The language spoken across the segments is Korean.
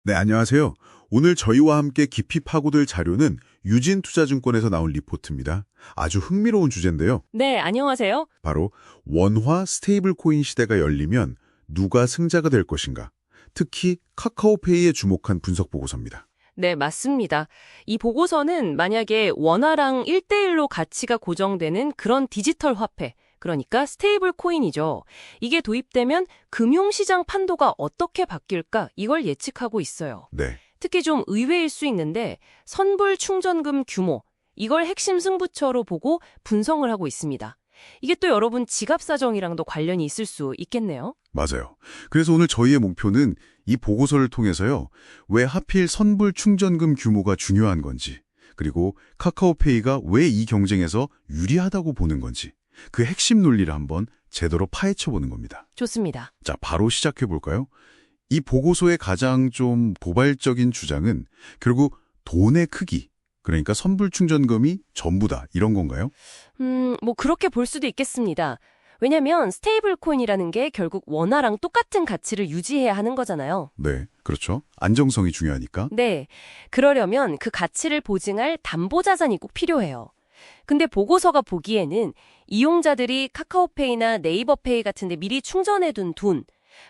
네, 안녕하세요. 오늘 저희와 함께 깊이 파고들 자료는 유진투자증권에서 나온 리포트입니다. 아주 흥미로운 주제인데요. 네, 안녕하세요. 바로 원화 스테이블 코인 시대가 열리면 누가 승자가 될 것인가. 특히 카카오페이에 주목한 분석 보고서입니다. 네, 맞습니다. 이 보고서는 만약에 원화랑 1대1로 가치가 고정되는 그런 디지털 화폐, 그러니까 스테이블 코인이죠. 이게 도입되면 금융시장 판도가 어떻게 바뀔까 이걸 예측하고 있어요. 네, 특히 좀 의외일 수 있는데 선불 충전금 규모, 이걸 핵심 승부처로 보고 분석을 하고 있습니다. 이게 또 여러분 지갑 사정이랑도 관련이 있을 수 있겠네요. 맞아요. 그래서 오늘 저희의 목표는 이 보고서를 통해서요. 왜 하필 선불 충전금 규모가 중요한 건지, 그리고 카카오페이가 왜 이 경쟁에서 유리하다고 보는 건지, 그 핵심 논리를 한번 제대로 파헤쳐보는 겁니다. 좋습니다. 자, 바로 시작해볼까요? 이 보고서의 가장 좀 도발적인 주장은 결국 돈의 크기, 그러니까 선불 충전금이 전부다, 이런 건가요? 뭐 그렇게 볼 수도 있겠습니다. 왜냐면 스테이블 코인이라는 게 결국 원화랑 똑같은 가치를 유지해야 하는 거잖아요. 네, 그렇죠. 안정성이 중요하니까. 네, 그러려면 그 가치를 보증할 담보자산이 꼭 필요해요. 근데 보고서가 보기에는 이용자들이 카카오페이나 네이버페이 같은 데 미리 충전해둔 돈,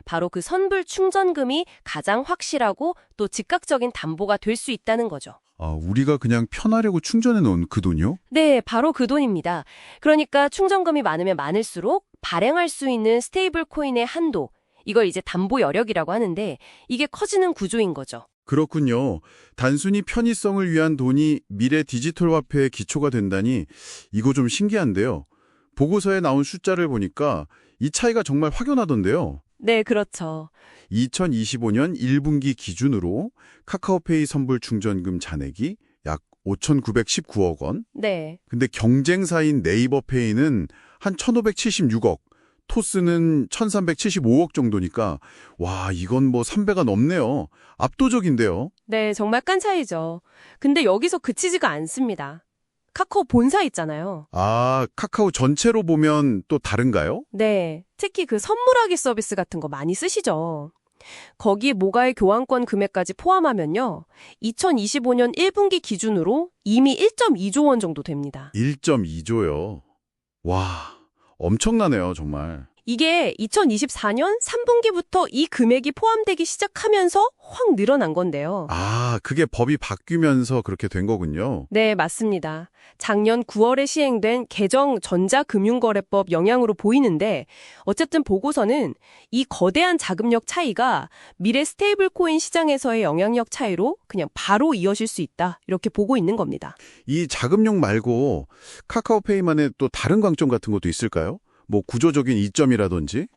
바로 그 선불 충전금이 가장 확실하고 또 즉각적인 담보가 될 수 있다는 거죠. 아, 우리가 그냥 편하려고 충전해 놓은 그 돈이요? 네, 바로 그 돈입니다. 그러니까 충전금이 많으면 많을수록 발행할 수 있는 스테이블 코인의 한도, 이걸 이제 담보 여력이라고 하는데 이게 커지는 구조인 거죠. 그렇군요. 단순히 편의성을 위한 돈이 미래 디지털 화폐의 기초가 된다니 이거 좀 신기한데요. 보고서에 나온 숫자를 보니까 이 차이가 정말 확연하던데요. 네, 그렇죠. 2025년 1분기 기준으로 카카오페이 선불 충전금 잔액이 약 5,919억 원. 네. 근데 경쟁사인 네이버페이는 한 1,576억, 토스는 1,375억 정도니까 와, 이건 뭐 3배가 넘네요. 압도적인데요. 네, 정말 깐 차이죠. 근데 여기서 그치지가 않습니다. 카카오 본사 있잖아요. 아, 카카오 전체로 보면 또 다른가요? 네, 특히 그 선물하기 서비스 같은 거 많이 쓰시죠. 거기에 모바일 교환권 금액까지 포함하면요. 2025년 1분기 기준으로 이미 1.2조 원 정도 됩니다. 1.2조요. 와, 엄청나네요, 정말. 이게 2024년 3분기부터 이 금액이 포함되기 시작하면서 확 늘어난 건데요. 아, 그게 법이 바뀌면서 그렇게 된 거군요. 네, 맞습니다. 작년 9월에 시행된 개정 전자금융거래법 영향으로 보이는데 어쨌든 보고서는 이 거대한 자금력 차이가 미래 스테이블 코인 시장에서의 영향력 차이로 그냥 바로 이어질 수 있다. 이렇게 보고 있는 겁니다. 이 자금력 말고 카카오페이만의 또 다른 강점 같은 것도 있을까요? 뭐 구조적인 이점이라든지?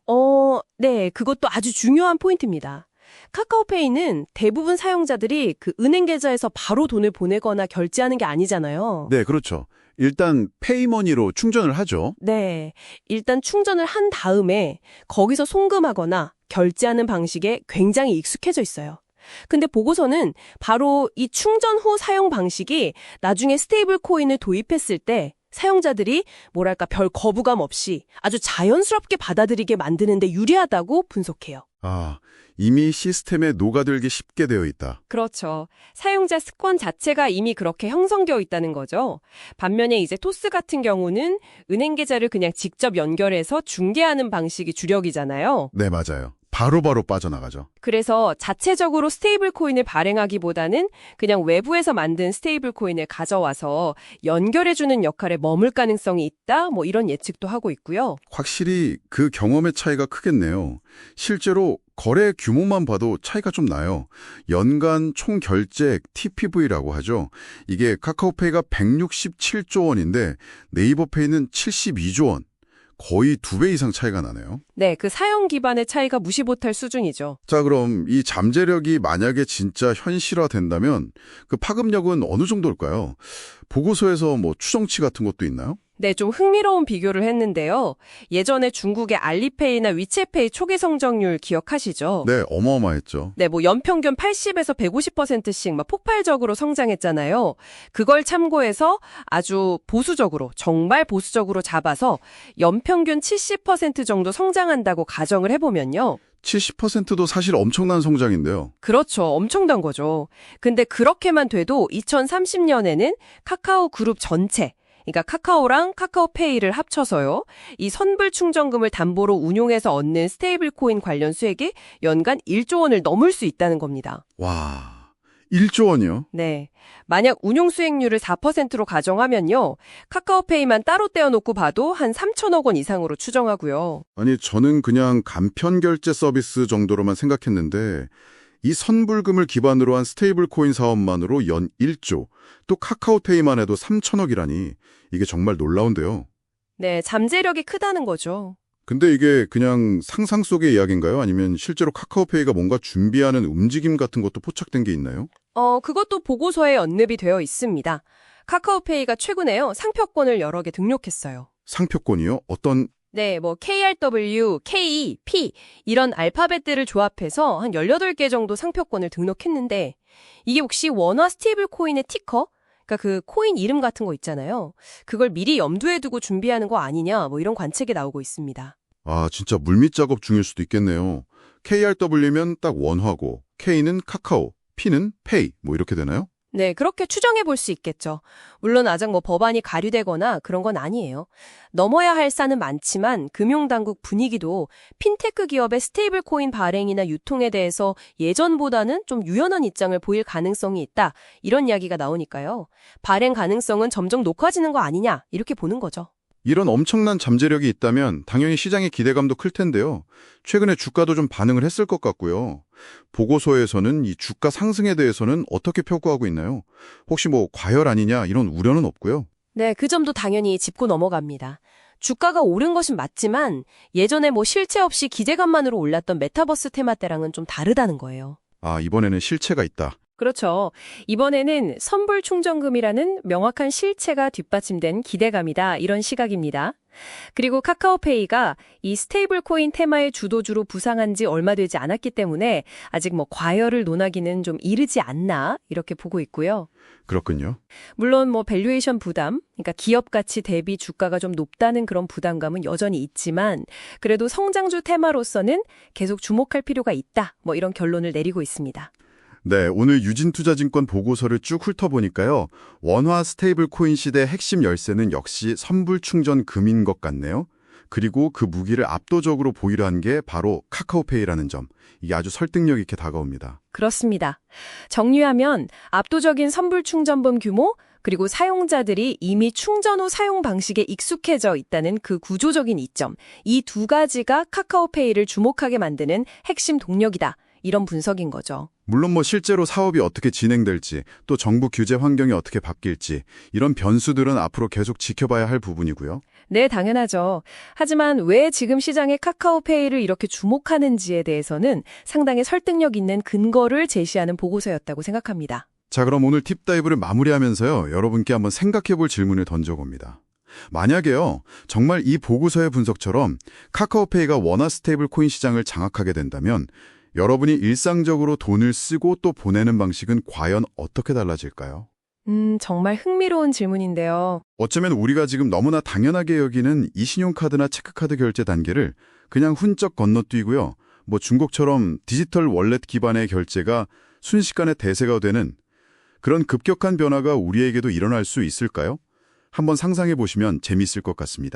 네, 그것도 아주 중요한 포인트입니다. 카카오페이는 대부분 사용자들이 그 은행 계좌에서 바로 돈을 보내거나 결제하는 게 아니잖아요. 네, 그렇죠. 일단 페이머니로 충전을 하죠. 네, 일단 충전을 한 다음에 거기서 송금하거나 결제하는 방식에 굉장히 익숙해져 있어요. 근데 보고서는 바로 이 충전 후 사용 방식이 나중에 스테이블 코인을 도입했을 때 사용자들이 뭐랄까 별 거부감 없이 아주 자연스럽게 받아들이게 만드는데 유리하다고 분석해요. 아, 이미 시스템에 녹아들기 쉽게 되어 있다. 그렇죠. 사용자 습관 자체가 이미 그렇게 형성되어 있다는 거죠. 반면에 이제 토스 같은 경우는 은행 계좌를 그냥 직접 연결해서 중개하는 방식이 주력이잖아요. 네, 맞아요. 바로바로 빠져나가죠. 그래서 자체적으로 스테이블 코인을 발행하기보다는 그냥 외부에서 만든 스테이블 코인을 가져와서 연결해주는 역할에 머물 가능성이 있다, 뭐 이런 예측도 하고 있고요. 확실히 그 경험의 차이가 크겠네요. 실제로 거래 규모만 봐도 차이가 좀 나요. 연간 총 결제액 TPV라고 하죠. 이게 카카오페이가 167조 원인데 네이버페이는 72조 원. 거의 2배 이상 차이가 나네요. 네, 그 사용 기반의 차이가 무시 못할 수준이죠. 자, 그럼 이 잠재력이 만약에 진짜 현실화된다면 그 파급력은 어느 정도일까요? 보고서에서 뭐 추정치 같은 것도 있나요? 네, 좀 흥미로운 비교를 했는데요. 예전에 중국의 알리페이나 위챗페이 초기 성장률 기억하시죠? 네, 어마어마했죠. 네, 뭐 연평균 80에서 150%씩 막 폭발적으로 성장했잖아요. 그걸 참고해서 아주 보수적으로, 정말 보수적으로 잡아서 연평균 70% 정도 성장한다고 가정을 해보면요. 70%도 사실 엄청난 성장인데요. 그렇죠. 엄청난 거죠. 근데 그렇게만 돼도 2030년에는 카카오 그룹 전체, 그러니까 카카오랑 카카오페이를 합쳐서요. 이 선불 충전금을 담보로 운용해서 얻는 스테이블 코인 관련 수익이 연간 1조 원을 넘을 수 있다는 겁니다. 와, 1조 원이요? 네. 만약 운용 수익률을 4%로 가정하면요. 카카오페이만 따로 떼어놓고 봐도 한 3천억 원 이상으로 추정하고요. 아니, 저는 그냥 간편 결제 서비스 정도로만 생각했는데 이 선불금을 기반으로 한 스테이블 코인 사업만으로 연 1조, 또 카카오페이만 해도 3천억이라니 이게 정말 놀라운데요. 네, 잠재력이 크다는 거죠. 근데 이게 그냥 상상 속의 이야기인가요? 아니면 실제로 카카오페이가 뭔가 준비하는 움직임 같은 것도 포착된 게 있나요? 그것도 보고서에 언급이 되어 있습니다. 카카오페이가 최근에요, 상표권을 여러 개 등록했어요. 상표권이요? 어떤... 네, 뭐 KRW, K, P 이런 알파벳들을 조합해서 한 18개 정도 상표권을 등록했는데 이게 혹시 원화 스테이블 코인의 티커? 그러니까 그 코인 이름 같은 거 있잖아요. 그걸 미리 염두에 두고 준비하는 거 아니냐 뭐 이런 관측이 나오고 있습니다. 아, 진짜 물밑 작업 중일 수도 있겠네요. KRW면 딱 원화고 K는 카카오, P는 페이 뭐 이렇게 되나요? 네, 그렇게 추정해 볼 수 있겠죠. 물론 아직 뭐 법안이 가류되거나 그런 건 아니에요. 넘어야 할 산은 많지만 금융당국 분위기도 핀테크 기업의 스테이블 코인 발행이나 유통에 대해서 예전보다는 좀 유연한 입장을 보일 가능성이 있다. 이런 이야기가 나오니까요. 발행 가능성은 점점 높아지는 거 아니냐 이렇게 보는 거죠. 이런 엄청난 잠재력이 있다면 당연히 시장의 기대감도 클 텐데요. 최근에 주가도 좀 반응을 했을 것 같고요. 보고서에서는 이 주가 상승에 대해서는 어떻게 평가하고 있나요? 혹시 뭐 과열 아니냐 이런 우려는 없고요. 네, 그 점도 당연히 짚고 넘어갑니다. 주가가 오른 것은 맞지만 예전에 뭐 실체 없이 기대감만으로 올랐던 메타버스 테마 때랑은 좀 다르다는 거예요. 아, 이번에는 실체가 있다. 그렇죠. 이번에는 선불 충전금이라는 명확한 실체가 뒷받침된 기대감이다. 이런 시각입니다. 그리고 카카오페이가 이 스테이블 코인 테마의 주도주로 부상한 지 얼마 되지 않았기 때문에 아직 뭐 과열을 논하기는 좀 이르지 않나 이렇게 보고 있고요. 그렇군요. 물론 뭐 밸류에이션 부담, 그러니까 기업 가치 대비 주가가 좀 높다는 그런 부담감은 여전히 있지만 그래도 성장주 테마로서는 계속 주목할 필요가 있다. 뭐 이런 결론을 내리고 있습니다. 네, 오늘 유진투자증권 보고서를 쭉 훑어보니까요. 원화 스테이블 코인 시대 핵심 열쇠는 역시 선불 충전금인 것 같네요. 그리고 그 무기를 압도적으로 보유를 한 게 바로 카카오페이라는 점. 이게 아주 설득력 있게 다가옵니다. 그렇습니다. 정리하면 압도적인 선불 충전금 규모, 그리고 사용자들이 이미 충전 후 사용 방식에 익숙해져 있다는 그 구조적인 이점. 이 두 가지가 카카오페이를 주목하게 만드는 핵심 동력이다. 이런 분석인 거죠. 물론 뭐 실제로 사업이 어떻게 진행될지, 또 정부 규제 환경이 어떻게 바뀔지 이런 변수들은 앞으로 계속 지켜봐야 할 부분이고요. 네, 당연하죠. 하지만 왜 지금 시장에 카카오페이를 이렇게 주목하는지에 대해서는 상당히 설득력 있는 근거를 제시하는 보고서였다고 생각합니다. 자, 그럼 오늘 팁다이브를 마무리하면서요. 여러분께 한번 생각해볼 질문을 던져봅니다. 만약에요, 정말 이 보고서의 분석처럼 카카오페이가 원화 스테이블 코인 시장을 장악하게 된다면 여러분이 일상적으로 돈을 쓰고 또 보내는 방식은 과연 어떻게 달라질까요? 정말 흥미로운 질문인데요. 어쩌면 우리가 지금 너무나 당연하게 여기는 이 신용카드나 체크카드 결제 단계를 그냥 훌쩍 건너뛰고요. 뭐 중국처럼 디지털 월렛 기반의 결제가 순식간에 대세가 되는 그런 급격한 변화가 우리에게도 일어날 수 있을까요? 한번 상상해 보시면 재미있을 것 같습니다.